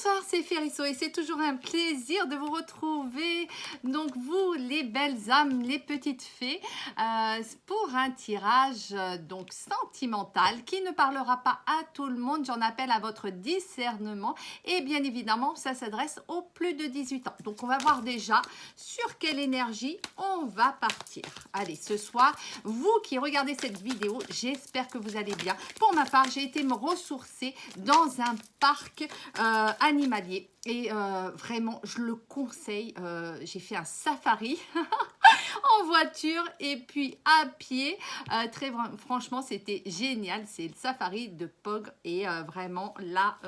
Bonsoir, c'est Fériso et c'est toujours un plaisir de vous retrouver. Donc vous, les belles âmes, les petites fées, pour un tirage donc sentimental qui ne parlera pas à tout le monde. J'en appelle à votre discernement et bien évidemment, ça s'adresse aux plus de 18 ans. Donc on va voir déjà sur quelle énergie on va partir. Allez, ce soir, vous qui regardez cette vidéo, j'espère que vous allez bien. Pour ma part, j'ai été me ressourcer dans un parc animalier et vraiment je le conseille. J'ai fait un safari en voiture et puis à pied, franchement c'était génial. C'est le safari de Pog et vraiment là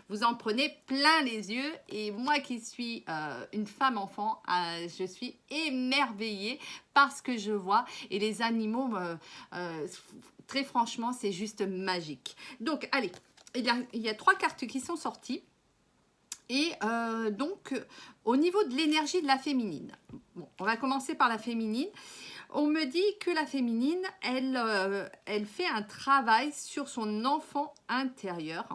vous en prenez plein les yeux et moi qui suis une femme enfant, je suis émerveillée par ce que je vois et les animaux très franchement c'est juste magique. Donc allez, il y a 3 cartes qui sont sorties. Et donc, au niveau de l'énergie de la féminine, bon, on va commencer par la féminine. On me dit que la féminine, elle fait un travail sur son enfant intérieur.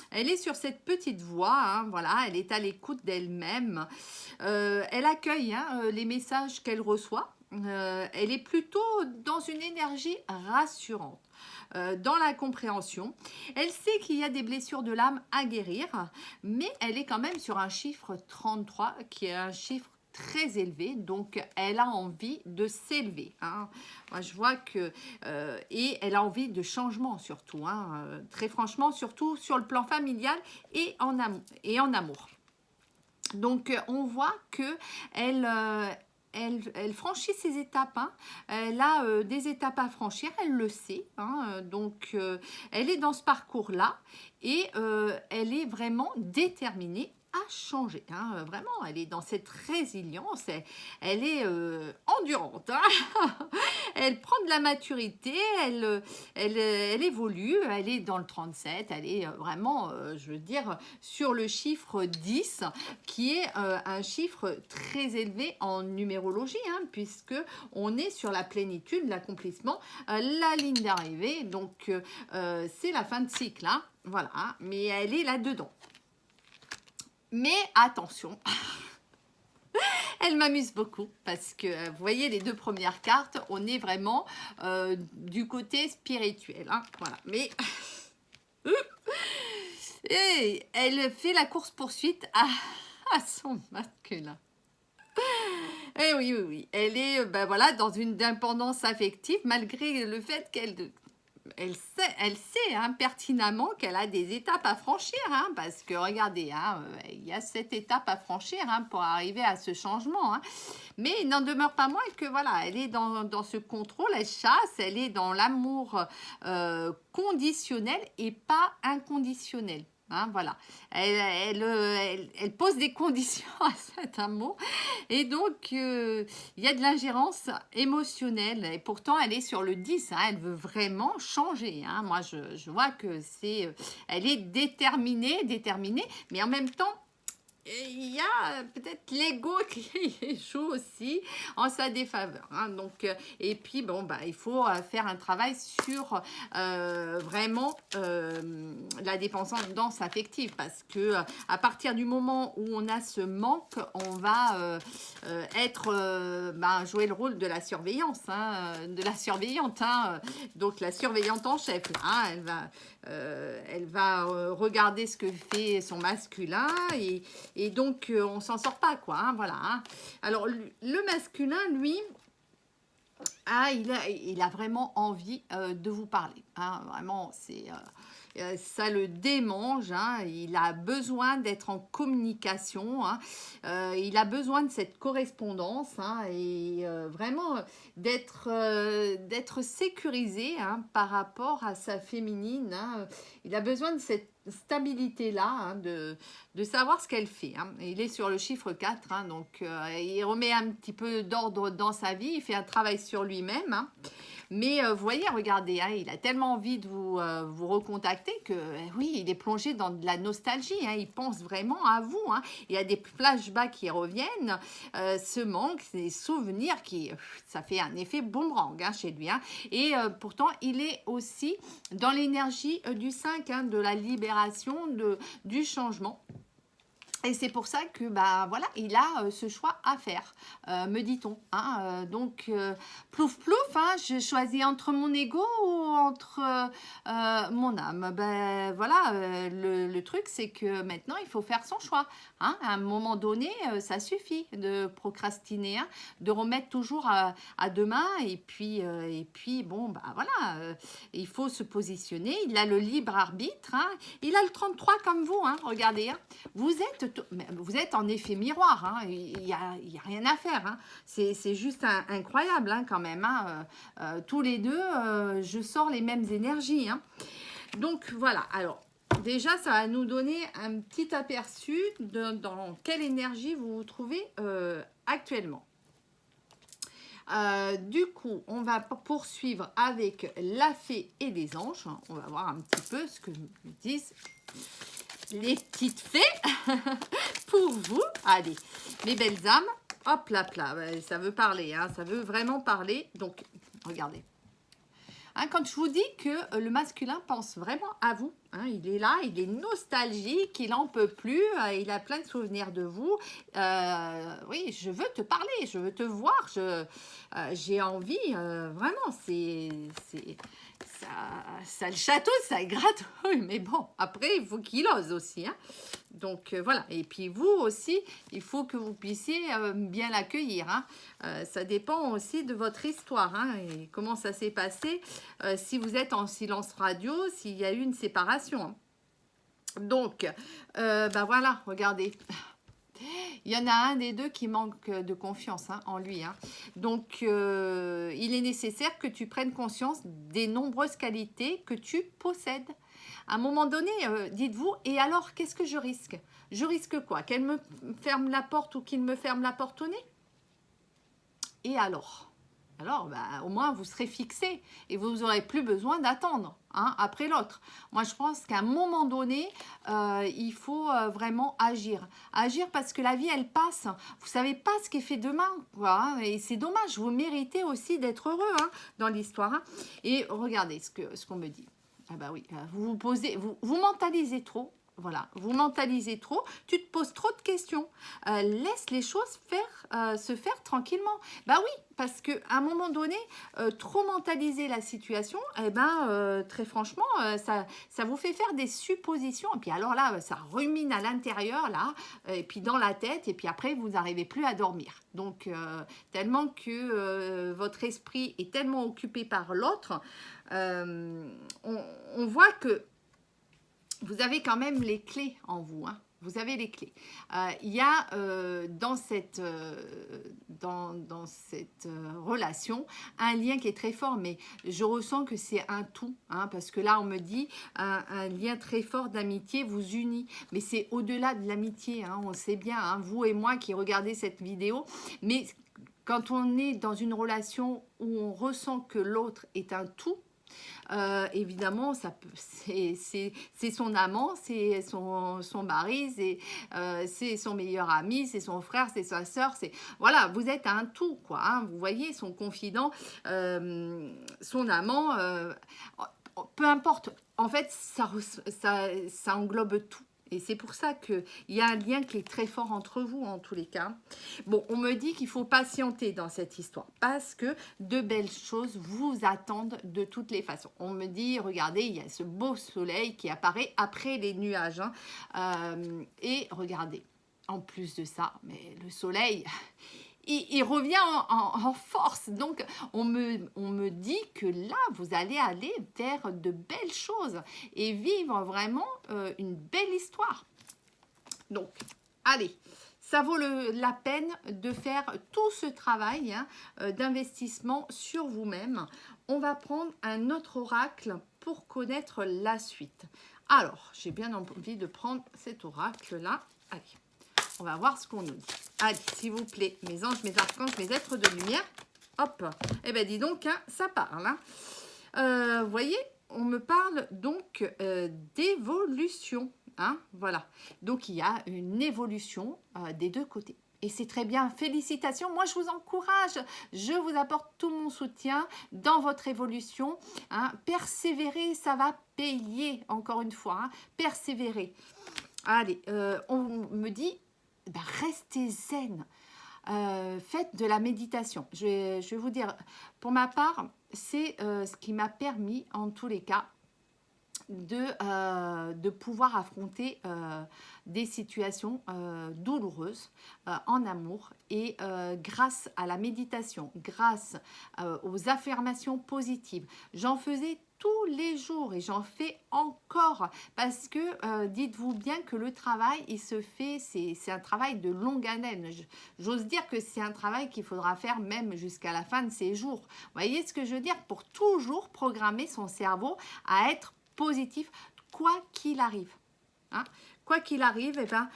Elle est sur cette petite voie, hein, voilà, elle est à l'écoute d'elle-même. Elle accueille les messages qu'elle reçoit. Elle est plutôt dans une énergie rassurante. Dans la compréhension. Elle sait qu'il y a des blessures de l'âme à guérir, mais elle est quand même sur un chiffre 33 qui est un chiffre très élevé, donc elle a envie de s'élever. Hein. Moi, je vois que... et elle a envie de changement surtout, hein, très franchement, surtout sur le plan familial et en amour. Donc, on voit que elle franchit ses étapes, hein. Elle a des étapes à franchir, elle le sait, hein. Donc elle est dans ce parcours-là et elle est vraiment déterminée à changer, hein. Vraiment, elle est dans cette résilience, elle est endurante, hein. Elle prend de la maturité, elle évolue, elle est dans le 37, elle est vraiment, je veux dire, sur le chiffre 10, qui est un chiffre très élevé en numérologie, hein, puisque on est sur la plénitude, l'accomplissement, la ligne d'arrivée, donc c'est la fin de cycle, hein, voilà, hein, mais elle est là-dedans. Mais attention, elle m'amuse beaucoup parce que vous voyez les 2 premières cartes, on est vraiment du côté spirituel, hein, voilà, mais et elle fait la course-poursuite à son masculin. Eh oui, oui, oui. Elle est voilà, dans une dépendance affective, malgré le fait elle sait hein, pertinemment qu'elle a des étapes à franchir, hein, parce que regardez, hein, il y a 7 étapes à franchir hein, pour arriver à ce changement. Hein. Mais il n'en demeure pas moins que voilà, elle est dans ce contrôle, elle chasse, elle est dans l'amour conditionnel et pas inconditionnel. Hein, voilà, elle pose des conditions à cet amour et donc il y a de l'ingérence émotionnelle et pourtant elle est sur le 10, hein, elle veut vraiment changer. Hein. Moi je vois que elle est déterminée, mais en même temps il y a peut-être l'ego qui joue aussi en sa défaveur. Hein. Donc, et puis, bon, il faut faire un travail sur vraiment la dépendance affective parce que à partir du moment où on a ce manque, on va jouer le rôle de la surveillance, hein, de la surveillante. Hein. Donc, la surveillante en chef, là, hein, elle va regarder ce que fait son masculin et donc on s'en sort pas quoi, hein, voilà. Hein. Alors le masculin lui, il a vraiment envie de vous parler, hein, vraiment c'est ça le démange, hein, il a besoin d'être en communication, hein, il a besoin de cette correspondance hein, et vraiment d'être sécurisé hein, par rapport à sa féminine. Hein, il a besoin de cette stabilité-là, hein, de savoir ce qu'elle fait. Hein. Il est sur le chiffre 4, hein, donc il remet un petit peu d'ordre dans sa vie, il fait un travail sur lui-même. Hein. Mais vous voyez, regardez, hein, il a tellement envie de vous recontacter que oui, il est plongé dans de la nostalgie. Hein, il pense vraiment à vous. Hein. Il y a des flashbacks qui reviennent, ce manque, ces souvenirs ça fait un effet boomerang hein, chez lui. Hein. Et pourtant, il est aussi dans l'énergie du 5, hein, de la libération, du changement. Et c'est pour ça que, bah voilà, il a ce choix à faire, me dit-on. Hein, donc, plouf plouf, hein, je choisis entre mon ego ou entre mon âme. Ben voilà, le truc, c'est que maintenant, il faut faire son choix. Hein. À un moment donné, ça suffit de procrastiner, hein, de remettre toujours à demain. Et puis, bon, bah voilà, il faut se positionner. Il a le libre arbitre. Hein. Il a le 33 comme vous, hein, regardez. Hein. Vous êtes en effet miroir, hein, il n'y a, rien à faire. Hein. C'est juste incroyable hein, quand même. Hein. Tous les deux, je sors les mêmes énergies. Hein. Donc voilà, alors déjà ça va nous donner un petit aperçu dans quelle énergie vous vous trouvez actuellement. Du coup, on va poursuivre avec la fée et les anges. On va voir un petit peu ce que nous disent les petites fées pour vous. Allez, mes belles âmes, hop là, ça veut parler, hein, ça veut vraiment parler. Donc, regardez. Hein, quand je vous dis que le masculin pense vraiment à vous, hein, il est là, il est nostalgique, il n'en peut plus, il a plein de souvenirs de vous. Oui, je veux te parler, je veux te voir, j'ai envie, vraiment, ça le chatouille, ça le gratouille, mais bon, après, il faut qu'il ose aussi. Hein. Donc, voilà. Et puis, vous aussi, il faut que vous puissiez bien l'accueillir. Hein. Ça dépend aussi de votre histoire. Hein, et comment ça s'est passé si vous êtes en silence radio, s'il y a eu une séparation. Hein. Donc, ben voilà, regardez. Il y en a un des deux qui manque de confiance hein, en lui. Hein. Donc, il est nécessaire que tu prennes conscience des nombreuses qualités que tu possèdes. À un moment donné, dites-vous, et alors, qu'est-ce que je risque? Je risque quoi? Qu'elle me ferme la porte ou qu'il me ferme la porte au nez? Et alors? Alors, bah, au moins, vous serez fixé et vous n'aurez plus besoin d'attendre hein, après l'autre. Moi, je pense qu'à un moment donné, il faut vraiment agir. Agir parce que la vie, elle passe. Vous ne savez pas ce qui est fait demain. Quoi, hein, et c'est dommage. Vous méritez aussi d'être heureux hein, dans l'histoire. Hein. Et regardez ce qu'on me dit. Ah bah oui, vous vous mentalisez trop. Voilà, vous mentalisez trop, tu te poses trop de questions. Laisse les choses se faire tranquillement. Bah oui, parce qu'à un moment donné, trop mentaliser la situation, eh ben, très franchement, ça vous fait faire des suppositions. Et puis alors là, ça rumine à l'intérieur, là, et puis dans la tête, et puis après, vous n'arrivez plus à dormir. Donc, tellement que votre esprit est tellement occupé par l'autre, on voit que vous avez quand même les clés en vous. Hein. Vous avez les clés. Il y a dans cette relation un lien qui est très fort, mais je ressens que c'est un tout, hein, parce que là on me dit un lien très fort d'amitié vous unit, mais c'est au-delà de l'amitié, hein, on le sait bien, hein, vous et moi qui regardez cette vidéo, mais quand on est dans une relation où on ressent que l'autre est un tout, évidemment, c'est son amant, c'est son mari, c'est son meilleur ami, c'est son frère, c'est sa sœur. Voilà, vous êtes un tout, quoi. Hein, vous voyez, son confident, son amant, peu importe. En fait, ça englobe tout. Et c'est pour ça qu'il y a un lien qui est très fort entre vous, en tous les cas. Bon, on me dit qu'il faut patienter dans cette histoire parce que de belles choses vous attendent de toutes les façons. On me dit, regardez, il y a ce beau soleil qui apparaît après les nuages. Hein, et regardez, en plus de ça, mais le soleil... Il revient en force. Donc, on me dit que là, vous allez aller vers de belles choses et vivre vraiment une belle histoire. Donc, allez, ça vaut la peine de faire tout ce travail hein, d'investissement sur vous-même. On va prendre un autre oracle pour connaître la suite. Alors, j'ai bien envie de prendre cet oracle-là. Allez. On va voir ce qu'on nous dit. Allez, s'il vous plaît, mes anges, mes archanges, mes êtres de lumière. Hop. Eh bien, dis donc, hein, ça parle. Hein. Vous voyez, on me parle donc d'évolution. Hein, voilà. Donc, il y a une évolution des deux côtés. Et c'est très bien. Félicitations. Moi, je vous encourage. Je vous apporte tout mon soutien dans votre évolution. Hein. Persévérer, ça va payer, encore une fois. Hein. Persévérer. Allez, on me dit, ben, restez zen. Faites de la méditation. Je vais vous dire, pour ma part, c'est ce qui m'a permis, en tous les cas, de pouvoir affronter des situations douloureuses en amour et grâce à la méditation, grâce aux affirmations positives. J'en faisais tous les jours et j'en fais encore parce que dites-vous bien que le travail, il se fait, c'est un travail de longue haleine. J'ose dire que c'est un travail qu'il faudra faire même jusqu'à la fin de ses jours. Vous voyez ce que je veux dire? Pour toujours programmer son cerveau à être positif, quoi qu'il arrive. Hein. Quoi qu'il arrive, eh ben,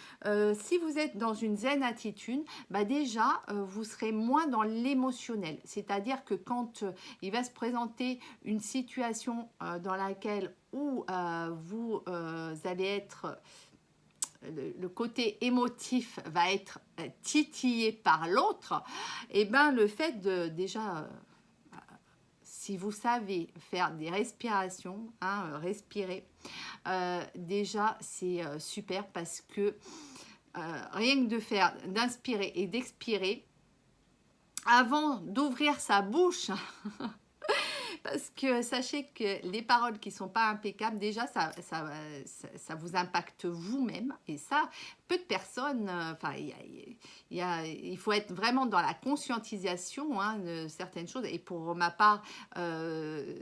si vous êtes dans une zen attitude, bah déjà, vous serez moins dans l'émotionnel. C'est-à-dire que quand il va se présenter une situation dans laquelle où vous allez être, le côté émotif va être titillé par l'autre, et eh ben le fait de déjà si vous savez faire des respirations, hein, respirer, déjà c'est super parce que rien que de faire, d'inspirer et d'expirer, avant d'ouvrir sa bouche, parce que sachez que les paroles qui ne sont pas impeccables, déjà, ça vous impacte vous-même. Et ça, peu de personnes, enfin, il faut être vraiment dans la conscientisation hein, de certaines choses. Et pour ma part,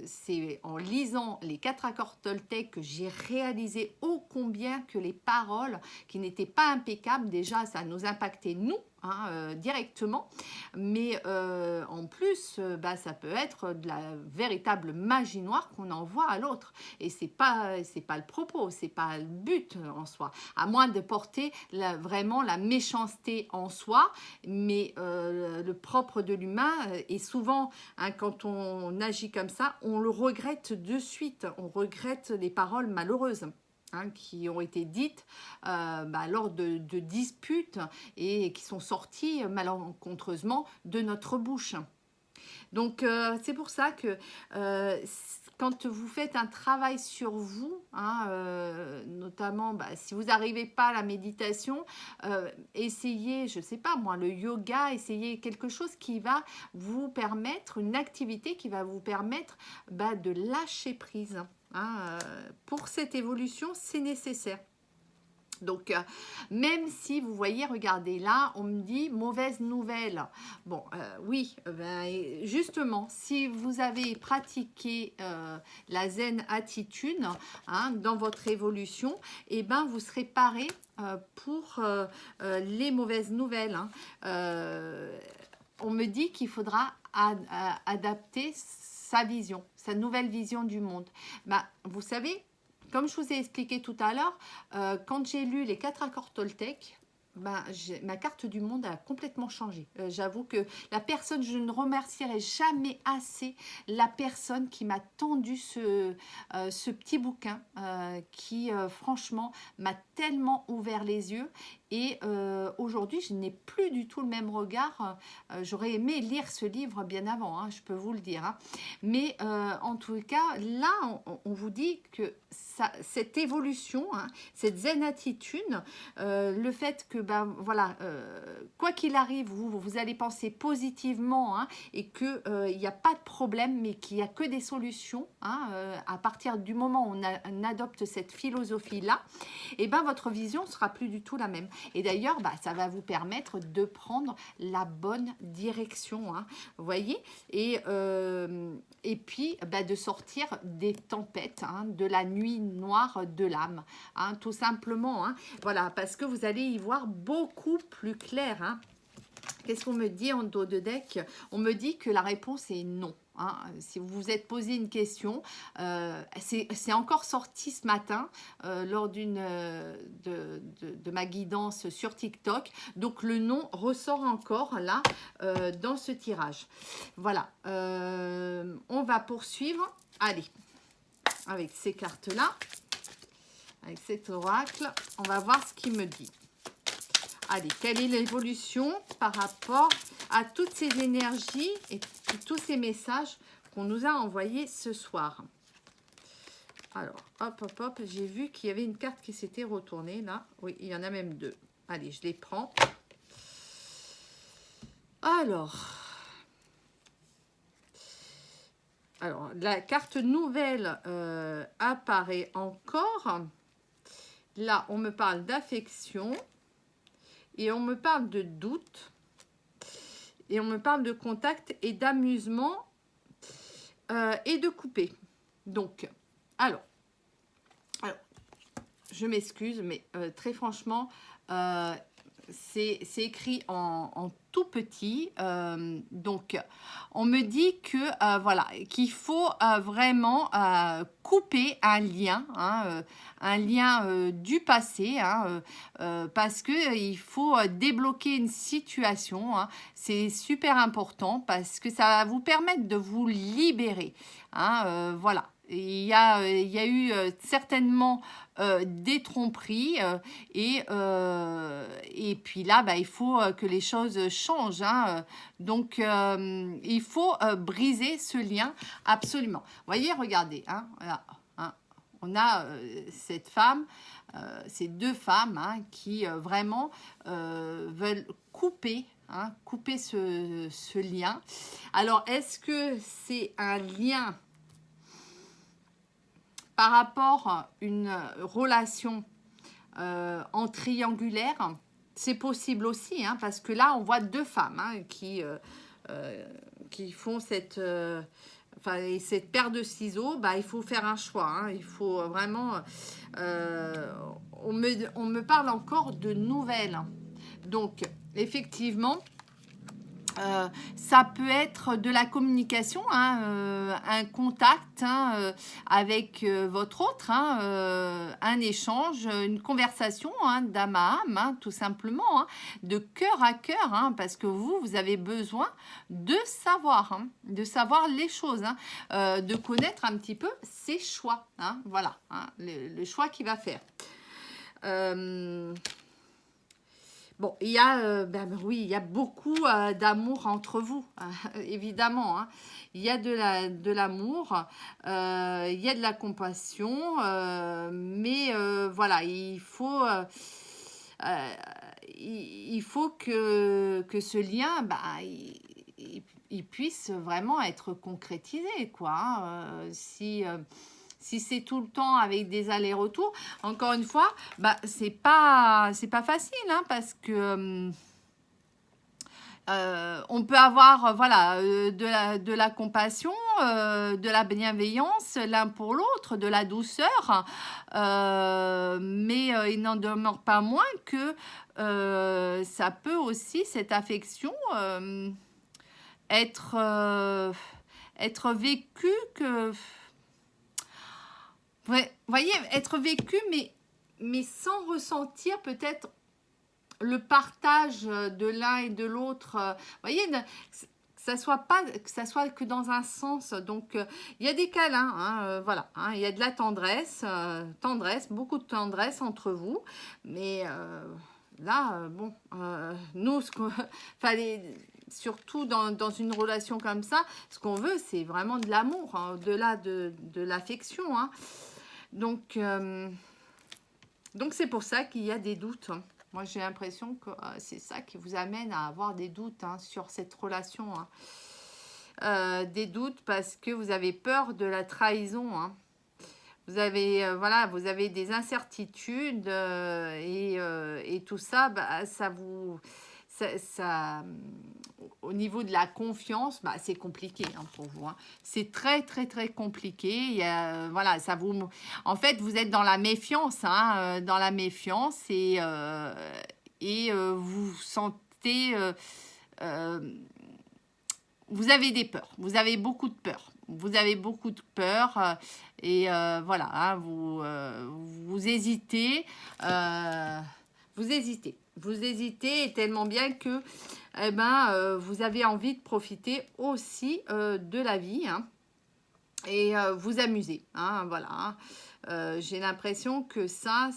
c'est en lisant les 4 accords Toltec que j'ai réalisé ô combien que les paroles qui n'étaient pas impeccables, déjà, ça nous impactait nous. Hein, directement, mais en plus, bah, ça peut être de la véritable magie noire qu'on envoie à l'autre. Et c'est pas le propos, c'est pas le but en soi, à moins de porter vraiment la méchanceté en soi, mais le propre de l'humain est souvent, hein, quand on agit comme ça, on le regrette de suite, on regrette les paroles malheureuses. Hein, qui ont été dites bah, lors de disputes et qui sont sorties malencontreusement de notre bouche. Donc, c'est pour ça que quand vous faites un travail sur vous, hein, notamment bah, si vous n'arrivez pas à la méditation, essayez, je ne sais pas moi, le yoga, essayez quelque chose qui va vous permettre, une activité qui va vous permettre bah, de lâcher prise. Hein, pour cette évolution, c'est nécessaire. Donc, même si vous voyez, regardez là, on me dit mauvaise nouvelle. Bon, oui, ben, justement, si vous avez pratiqué la zen attitude hein, dans votre évolution, eh ben, vous serez paré pour les mauvaises nouvelles. Hein. On me dit qu'il faudra adapter sa vision, sa nouvelle vision du monde. Ben, vous savez, comme je vous ai expliqué tout à l'heure, quand j'ai lu les 4 accords Toltec, ben, ma carte du monde a complètement changé. J'avoue que la personne, je ne remercierai jamais assez la personne qui m'a tendu ce petit bouquin qui, franchement, m'a tellement ouvert les yeux. Et aujourd'hui, je n'ai plus du tout le même regard. J'aurais aimé lire ce livre bien avant, hein, je peux vous le dire. Hein. Mais en tout cas, là, on vous dit que cette évolution, hein, cette zen attitude, le fait que, ben, voilà, quoi qu'il arrive, vous allez penser positivement hein, et qu'il n'y a pas de problème, mais qu'il n'y a que des solutions. Hein, à partir du moment où on adopte cette philosophie-là, et ben, votre vision sera plus du tout la même. Et d'ailleurs, bah, ça va vous permettre de prendre la bonne direction, hein, vous voyez, et puis bah, de sortir des tempêtes, hein, de la nuit noire de l'âme, hein, tout simplement. Hein, voilà, parce que vous allez y voir beaucoup plus clair. Hein. Qu'est-ce qu'on me dit en dos de deck? On me dit que la réponse est non. Hein. Si vous vous êtes posé une question, c'est encore sorti ce matin lors de ma guidance sur TikTok. Donc le nom ressort encore là dans ce tirage. Voilà, on va poursuivre. Allez, avec ces cartes-là, avec cet oracle, on va voir ce qu'il me dit. Allez, quelle est l'évolution par rapport à toutes ces énergies et tous ces messages qu'on nous a envoyés ce soir? Alors, hop, hop, hop, j'ai vu qu'il y avait une carte qui s'était retournée, là. Oui, il y en a même deux. Allez, je les prends. Alors la carte nouvelle apparaît encore. Là, on me parle d'affection. Et on me parle de doute. Et on me parle de contact et d'amusement et de couper. Donc, alors je m'excuse, mais très franchement, c'est écrit en tout petit. Donc, on me dit que voilà, qu'il faut vraiment couper un lien du passé, parce que il faut débloquer une situation. C'est super important parce que ça va vous permettre de vous libérer. Voilà. Il y a eu certainement des tromperies et puis là, il faut que les choses changent. Donc, il faut briser ce lien absolument. Vous voyez, regardez. Voilà, on a cette femme, ces deux femmes qui vraiment veulent couper. Couper ce lien. Alors, est-ce que c'est un lien par rapport à une relation en triangulaire? C'est possible aussi, parce que là, on voit deux femmes qui font cette paire de ciseaux. Il faut faire un choix. Il faut vraiment... on me parle encore de nouvelles. Donc, effectivement... ça peut être de la communication, un contact avec votre autre, un échange, une conversation d'âme à âme, tout simplement, de cœur à cœur, parce que vous avez besoin de savoir les choses, de connaître un petit peu ses choix, voilà, le choix qu'il va faire. Bon, il y a, oui, il y a beaucoup d'amour entre vous, évidemment. Il y a de l'amour, il y a de la compassion, mais voilà, il faut que ce lien, il puisse vraiment être concrétisé, quoi. Si c'est tout le temps avec des allers-retours, encore une fois, c'est pas facile, parce que on peut avoir de la compassion, de la bienveillance l'un pour l'autre, de la douceur, mais il n'en demeure pas moins que ça peut aussi, cette affection, être vécue que... Vous voyez, être vécu, mais sans ressentir peut-être le partage de l'un et de l'autre. Vous voyez, que ça soit que dans un sens. Donc, il y a des câlins, voilà. Il y a de la tendresse, beaucoup de tendresse entre vous. Mais là, bon, nous, surtout dans une relation comme ça, ce qu'on veut, c'est vraiment de l'amour, au-delà de l'affection. Donc, c'est pour ça qu'il y a des doutes. Moi, j'ai l'impression que c'est ça qui vous amène à avoir des doutes sur cette relation. Des doutes parce que vous avez peur de la trahison. Vous avez, vous avez des incertitudes et tout ça, ça vous... au niveau de la confiance, c'est compliqué pour vous. C'est très, très, très compliqué. Ça vous... En fait, vous êtes dans la méfiance, et vous sentez... vous avez des peurs. Vous avez beaucoup de peurs. Et voilà, vous hésitez. Vous hésitez tellement bien que vous avez envie de profiter aussi de la vie et vous amuser. Voilà. J'ai l'impression que ça,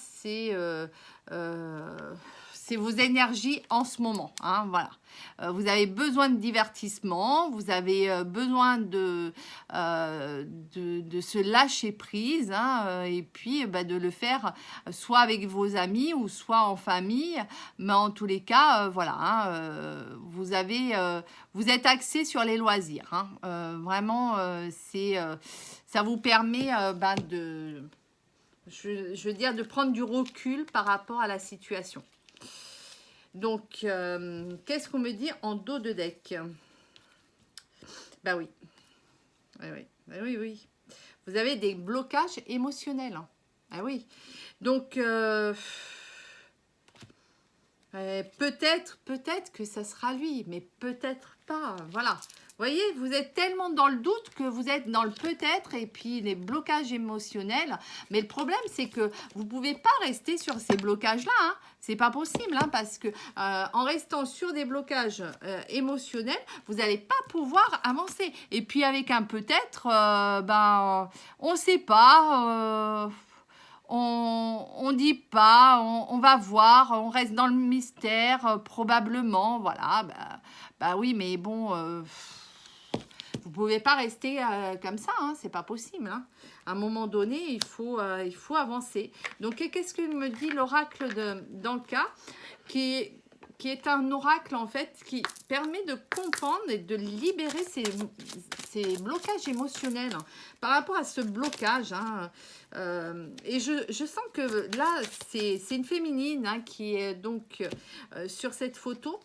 c'est vos énergies en ce moment, hein, voilà. Vous avez besoin de divertissement, vous avez besoin de se lâcher prise, hein, et puis bah, de le faire soit avec vos amis ou soit en famille, mais en tous les cas, voilà, hein, vous êtes axé sur les loisirs, hein, vraiment, ça vous permet bah, je veux dire, de prendre du recul par rapport à la situation. Donc, qu'est-ce qu'on me dit en dos de deck? Bah oui. Oui, oui. Bah oui, oui. Vous avez des blocages émotionnels. Hein. Ah oui. Donc, peut-être que ça sera lui, mais peut-être pas. Voilà. Vous voyez, vous êtes tellement dans le doute que vous êtes dans le peut-être et puis les blocages émotionnels. Mais le problème, c'est que vous ne pouvez pas rester sur ces blocages-là. Hein. C'est pas possible hein, parce que en restant sur des blocages émotionnels, vous n'allez pas pouvoir avancer. Et puis avec un peut-être, ben, on ne sait pas. On dit pas, on va voir, on reste dans le mystère, probablement, voilà. Bah oui, mais bon, vous pouvez pas rester comme ça, hein, c'est pas possible. Hein. À un moment donné, il faut avancer. Donc, qu'est-ce que me dit l'oracle dans le cas qui est un oracle, en fait, qui permet de comprendre et de libérer ces blocages émotionnels. Hein. Par rapport à ce blocage, hein, et je sens que là, c'est une féminine hein, qui est donc sur cette photo.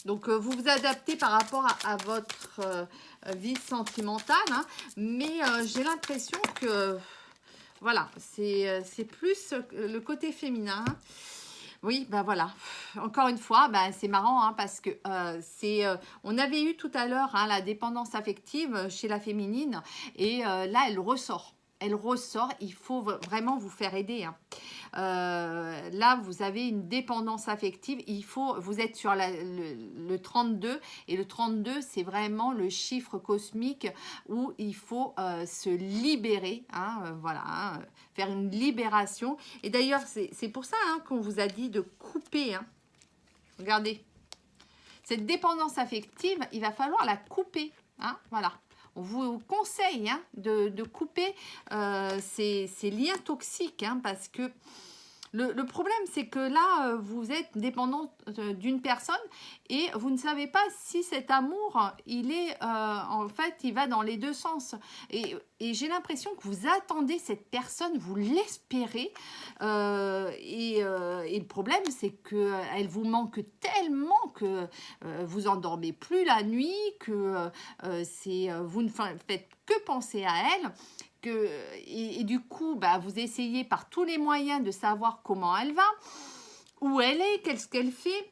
Donc, vous vous adaptez par rapport à votre vie sentimentale, hein, mais j'ai l'impression que, voilà, c'est plus le côté féminin. Oui, ben voilà. Encore une fois, ben c'est marrant hein, parce que on avait eu tout à l'heure hein, la dépendance affective chez la féminine et là, elle ressort. Elle ressort, il faut vraiment vous faire aider. Hein. Là, vous avez une dépendance affective. Vous êtes sur le 32 et le 32, c'est vraiment le chiffre cosmique où il faut se libérer. Hein, voilà, hein, faire une libération. Et d'ailleurs, c'est pour ça hein, qu'on vous a dit de couper. Hein. Regardez, cette dépendance affective, il va falloir la couper. Hein, voilà. On vous conseille hein, de couper ces liens toxiques hein, parce que le problème, c'est que là, vous êtes dépendant d'une personne et vous ne savez pas si cet amour, en fait, il va dans les deux sens. Et j'ai l'impression que vous attendez cette personne, vous l'espérez. Et le problème, c'est qu'elle vous manque tellement que vous endormez plus la nuit, que vous ne faites que penser à elle. Et du coup, bah, vous essayez par tous les moyens de savoir comment elle va, où elle est, qu'est-ce qu'elle fait.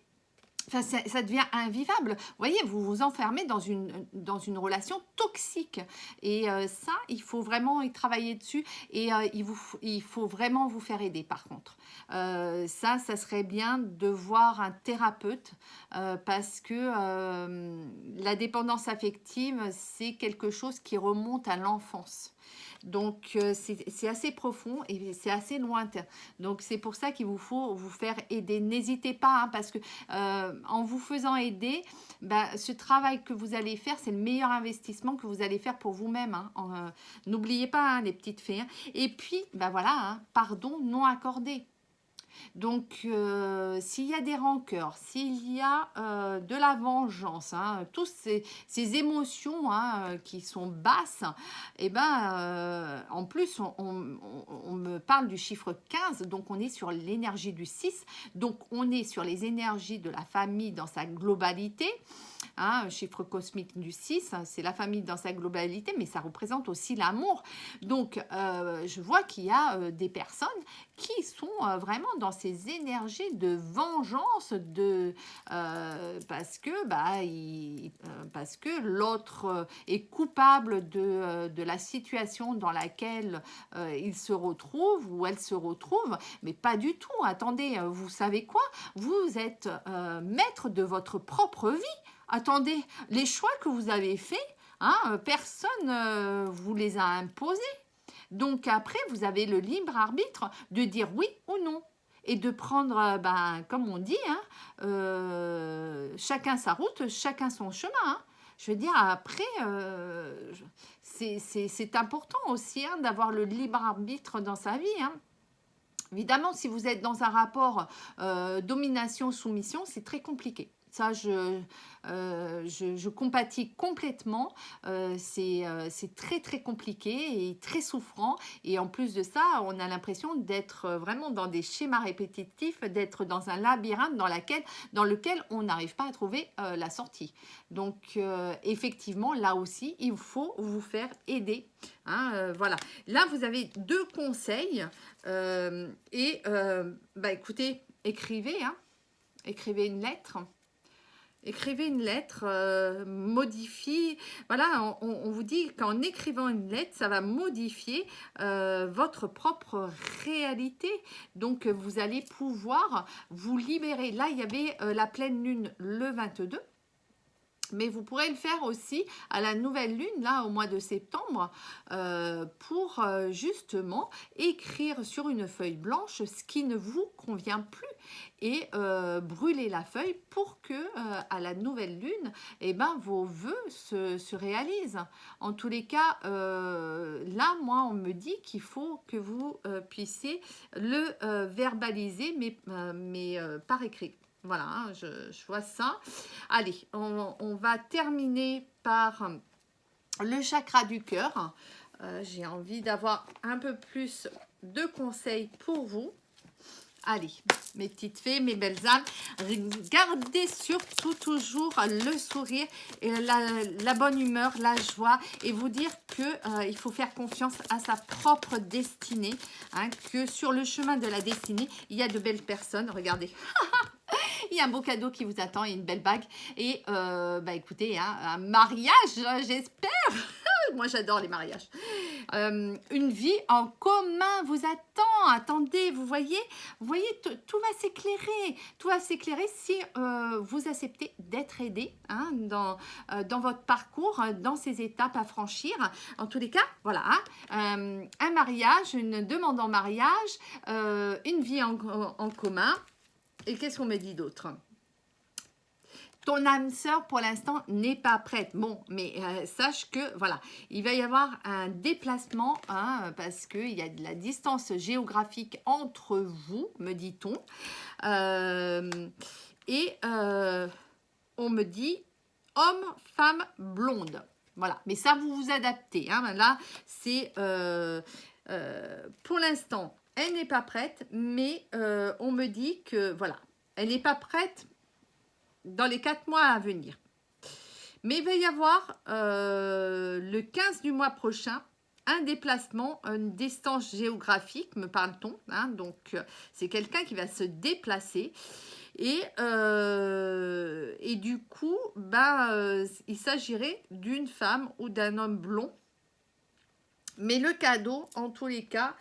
Enfin, ça devient invivable. Vous voyez, vous vous enfermez dans une relation toxique. Et ça, il faut vraiment y travailler dessus. Et il faut vraiment vous faire aider, par contre. Ça serait bien de voir un thérapeute parce que la dépendance affective, c'est quelque chose qui remonte à l'enfance. Donc, c'est assez profond et c'est assez lointain. Donc, c'est pour ça qu'il vous faut vous faire aider. N'hésitez pas, hein, parce que en vous faisant aider, bah, ce travail que vous allez faire, c'est le meilleur investissement que vous allez faire pour vous-même. Hein. N'oubliez pas, hein, les petites fées. Hein. Et puis, bah, voilà, hein, pardon non accordé. Donc, s'il y a des rancœurs, s'il y a de la vengeance, hein, toutes ces émotions hein, qui sont basses, et ben, en plus, on me parle du chiffre 15, donc on est sur l'énergie du 6, donc on est sur les énergies de la famille dans sa globalité. Hein, chiffre cosmique du 6, c'est la famille dans sa globalité, mais ça représente aussi l'amour. Donc, je vois qu'il y a des personnes qui sont vraiment dans ces énergies de vengeance, parce que l'autre est coupable de la situation dans laquelle il se retrouve ou elle se retrouve, mais pas du tout. Attendez, vous savez quoi? Vous êtes maître de votre propre vie. Attendez, les choix que vous avez faits, hein, personne vous les a imposés. Donc après, vous avez le libre arbitre de dire oui ou non. et de prendre, ben, comme on dit, hein, chacun sa route, chacun son chemin. Hein. Je veux dire, après, c'est important aussi hein, d'avoir le libre arbitre dans sa vie. Hein. Évidemment, si vous êtes dans un rapport domination-soumission, c'est très compliqué. Ça, je compatis complètement. C'est très, très compliqué et très souffrant. Et en plus de ça, on a l'impression d'être vraiment dans des schémas répétitifs, d'être dans un labyrinthe dans lequel on n'arrive pas à trouver la sortie. Donc, effectivement, là aussi, il faut vous faire aider. Hein, voilà. Là, vous avez 2 conseils. Bah, écoutez, écrivez. Hein, écrivez une lettre. Écrivez une lettre, modifie. Voilà, on vous dit qu'en écrivant une lettre, ça va modifier votre propre réalité. Donc, vous allez pouvoir vous libérer. Là, il y avait la pleine lune le 22. Mais vous pourrez le faire aussi à la nouvelle lune, là, au mois de septembre, pour justement écrire sur une feuille blanche ce qui ne vous convient plus et brûler la feuille pour que à la nouvelle lune, eh ben, vos vœux se réalisent. En tous les cas, là, moi, on me dit qu'il faut que vous puissiez le verbaliser, mais par écrit. Voilà, hein, je vois ça. Allez, on va terminer par le chakra du cœur. J'ai envie d'avoir un peu plus de conseils pour vous. Allez, mes petites fées, mes belles âmes, gardez surtout toujours le sourire, et la bonne humeur, la joie, et vous dire que il faut faire confiance à sa propre destinée, hein, que sur le chemin de la destinée, il y a de belles personnes. Regardez. Il y a un beau cadeau qui vous attend et une belle bague. Et bah écoutez, hein, un mariage, j'espère. Moi, j'adore les mariages. Une vie en commun vous attend. Attendez, vous voyez, tout va s'éclairer. Tout va s'éclairer si vous acceptez d'être aidé hein, dans votre parcours, dans ces étapes à franchir. En tous les cas, voilà, hein, un mariage, une demande en mariage, une vie en commun. Et qu'est-ce qu'on me dit d'autre? Ton âme sœur, pour l'instant, n'est pas prête. Bon, mais sache que, voilà, il va y avoir un déplacement, hein, parce qu'il y a de la distance géographique entre vous, me dit-on. On me dit homme, femme, blonde. Voilà, mais ça, vous vous adaptez. Hein. Là, c'est pour l'instant... Elle n'est pas prête, mais on me dit que, voilà, elle n'est pas prête dans les 4 mois à venir. Mais il va y avoir le 15 du mois prochain un déplacement, une distance géographique, me parle-t-on. Hein, donc, c'est quelqu'un qui va se déplacer. Et du coup, il s'agirait d'une femme ou d'un homme blond. Mais le cadeau, en tous les cas,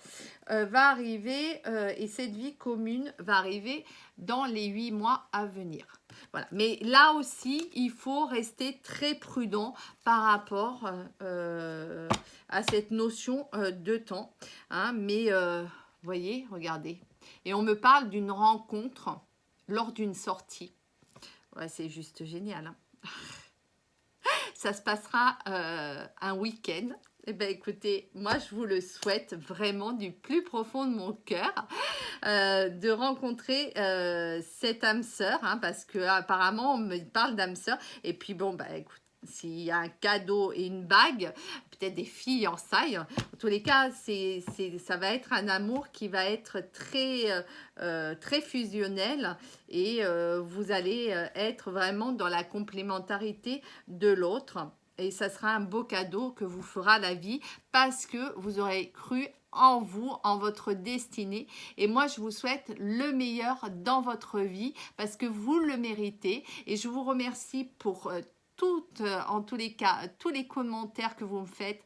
va arriver et cette vie commune va arriver dans les 8 mois à venir. Voilà. Mais là aussi, il faut rester très prudent par rapport à cette notion de temps. Hein. Mais, vous voyez, regardez. Et on me parle d'une rencontre lors d'une sortie. Ouais, c'est juste génial. Hein. Ça se passera un week-end. Eh bien, écoutez, moi, je vous le souhaite vraiment du plus profond de mon cœur de rencontrer cette âme sœur, hein, parce que apparemment on me parle d'âme sœur. Et puis, bon, bah, écoute, s'il y a un cadeau et une bague, peut-être des fiançailles. En tous les cas, ça va être un amour qui va être très fusionnel et vous allez être vraiment dans la complémentarité de l'autre. Et ça sera un beau cadeau que vous fera la vie parce que vous aurez cru en vous, en votre destinée. Et moi, je vous souhaite le meilleur dans votre vie parce que vous le méritez. Et je vous remercie pour en tous les cas, tous les commentaires que vous me faites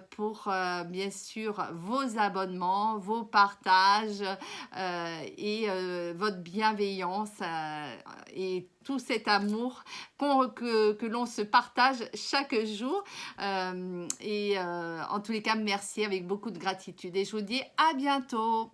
pour bien sûr vos abonnements, vos partages et votre bienveillance et tout cet amour que l'on se partage chaque jour. En tous les cas, merci avec beaucoup de gratitude. Et je vous dis à bientôt.